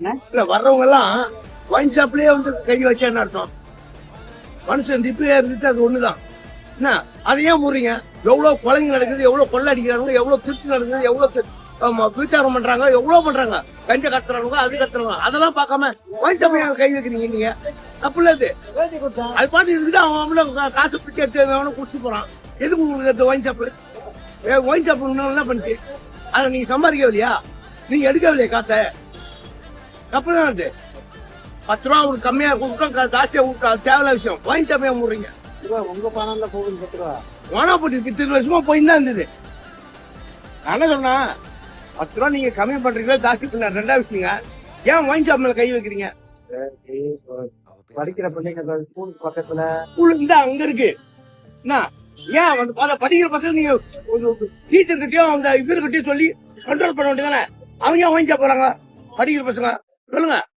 இல்ல வர்றவங்க எல்லாம் ஒயின் ஷாப்லயே வந்து கை வச்சேன்னு அர்த்தம். மனுஷன் திப்பிலே இருந்துட்டு அது ஒண்ணுதான். என்ன அதை ஏன் மூடுறீங்க? எவ்வளவு கொலைங்க நடக்குது, எவ்வளவு கொள்ளை அடிக்கிறாங்க, எவ்வளவு திருட்டு நடக்குது, எவ்வளவு விசாரம் பண்றாங்க, எவ்வளவு பண்றாங்க, கஞ்ச கத்துறாங்க, அது கத்துறாங்க. அதெல்லாம் பார்க்காம ஒயின் ஷாப் ஏன் கை வைக்கிறீங்க நீங்க? தப்புல அது பாட்டு இருக்குது. அவன் காசு பிடிச்சி எடுத்து அவனை குடிச்சு போறான். எதுக்கு உங்களுக்கு ஒயின் ஷாப்பு? ஒயின் ஷாப் என்ன பண்ணிச்சு? அதை நீங்க சம்பாதிக்கவில்லையா? நீங்க எடுக்கவில்லையா காசை? தப்பு தான் அது. 10 ரூபா உங்களுக்கு கம்மியா கொடுத்தா ஜாஸ்தியா கொடுத்தா தேவையில்ல விஷயம். ஒயின் ஷாப் ஏன் மூடுறீங்க? உங்க பணம்ல போகுது 10 ரூபா. வானா போட்டு 10 வருஷமா போயின்னு தான் இருந்தது. நான் என்ன சொன்னா 10 ரூபா நீங்க கம்மி பண்றீங்களா ஜாஸ்தி பண்ண ரெண்டாவது விஷயங்க. ஏன் ஒயின் ஷாப் மேல கை வைக்கிறீங்க? படிக்கிற பிள்ளைங்க ஸ்கூல் பக்கத்துல ஸ்கூல் இருந்தா அங்க இருக்கு. என்ன ஏன் வந்து படிக்கிற பசங்க நீங்க டீச்சர் கிட்டயும் அந்த இவர்கிட்டயும் சொல்லி கண்ட்ரோல் பண்ண வேண்டியதானே? அவங்க ஏன் ஒயின் ஷாப் போறாங்க? படிக்கிற பசங்க சொல்லுங்க.